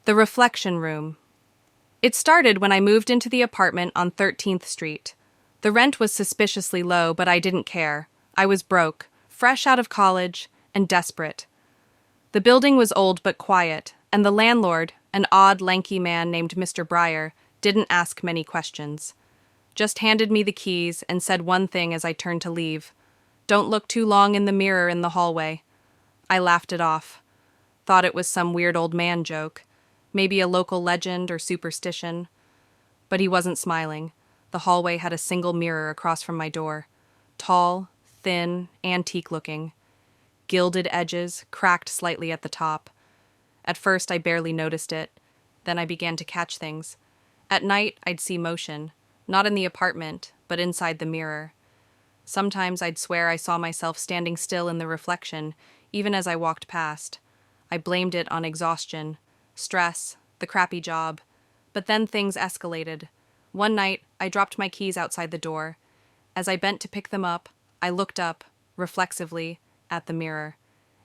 The reflection room. It started when I moved into the apartment on 13th Street. The rent was suspiciously low, but I didn't care. I was broke, fresh out of college, and desperate. The building was old but quiet, and the landlord, an odd, lanky man named Mr. Breyer, didn't ask many questions. Just handed me the keys and said one thing as I turned to leave. "Don't look too long in the mirror in the hallway." I laughed it off. Thought it was some weird old man joke. Maybe a local legend or superstition. But he wasn't smiling. The hallway had a single mirror across from my door. Tall, thin, antique-looking. Gilded edges, cracked slightly at the top. At first, I barely noticed it. Then I began to catch things. At night, I'd see motion. Not in the apartment, but inside the mirror. Sometimes I'd swear I saw myself standing still in the reflection, even as I walked past. I blamed it on exhaustion, stress, the crappy job. But then things escalated. One night, I dropped my keys outside the door. As I bent to pick them up, I looked up, reflexively, at the mirror,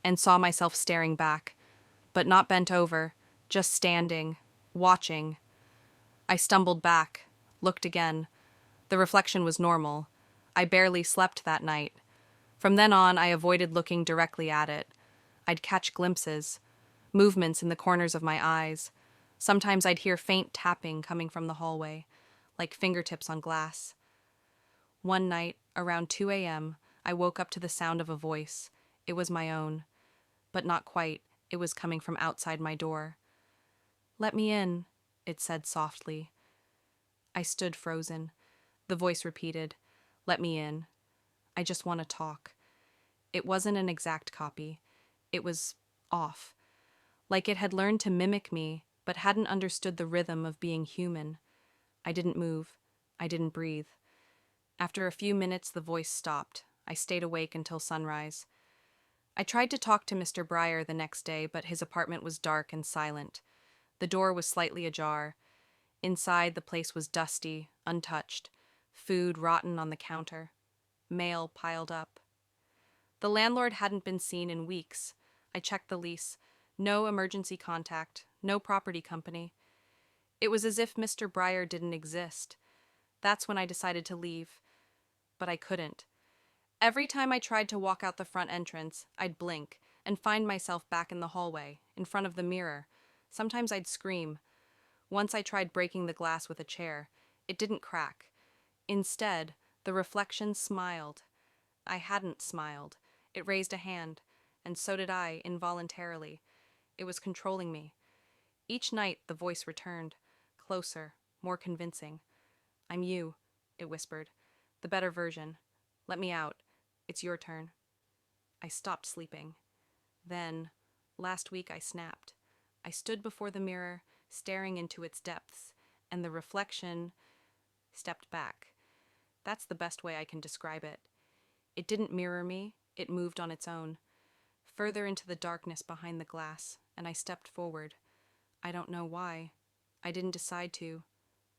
and saw myself staring back, but not bent over, just standing, watching. I stumbled back, looked again. The reflection was normal. I barely slept that night. From then on, I avoided looking directly at it. I'd catch glimpses, movements in the corners of my eyes. Sometimes I'd hear faint tapping coming from the hallway, like fingertips on glass. One night, around 2 a.m., I woke up to the sound of a voice. It was my own. But not quite. It was coming from outside my door. "Let me in," it said softly. I stood frozen. The voice repeated, "Let me in. I just want to talk." It wasn't an exact copy. It was off. Like it had learned to mimic me, but hadn't understood the rhythm of being human. I didn't move. I didn't breathe. After a few minutes, the voice stopped. I stayed awake until sunrise. I tried to talk to Mr. Breyer the next day, but his apartment was dark and silent. The door was slightly ajar. Inside, the place was dusty, untouched. Food rotten on the counter. Mail piled up. The landlord hadn't been seen in weeks. I checked the lease. No emergency contact. No property company. It was as if Mr. Breyer didn't exist. That's when I decided to leave. But I couldn't. Every time I tried to walk out the front entrance, I'd blink and find myself back in the hallway, in front of the mirror. Sometimes I'd scream. Once I tried breaking the glass with a chair. It didn't crack. Instead, the reflection smiled. I hadn't smiled. It raised a hand, and so did I, involuntarily. It was controlling me. Each night, the voice returned, closer, more convincing. "I'm you," it whispered. "The better version. Let me out. It's your turn." I stopped sleeping. Then, last week I snapped. I stood before the mirror, staring into its depths, and the reflection stepped back. That's the best way I can describe it. It didn't mirror me, it moved on its own, further into the darkness behind the glass, and I stepped forward. I don't know why. I didn't decide to.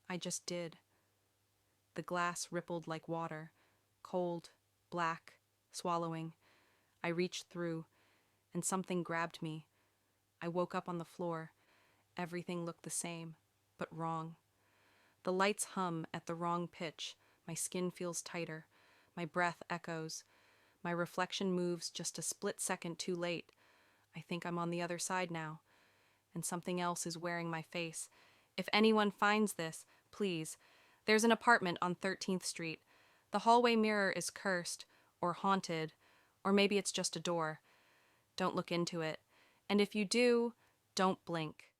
I just did. The glass rippled like water, cold, black, swallowing. I reached through, and something grabbed me. I woke up on the floor. Everything looked the same, but wrong. The lights hum at the wrong pitch. My skin feels tighter. My breath echoes. My reflection moves just a split second too late. I think I'm on the other side now, and something else is wearing my face. If anyone finds this, please. There's an apartment on 13th Street. The hallway mirror is cursed, or haunted, or maybe it's just a door. Don't look into it. And if you do, don't blink.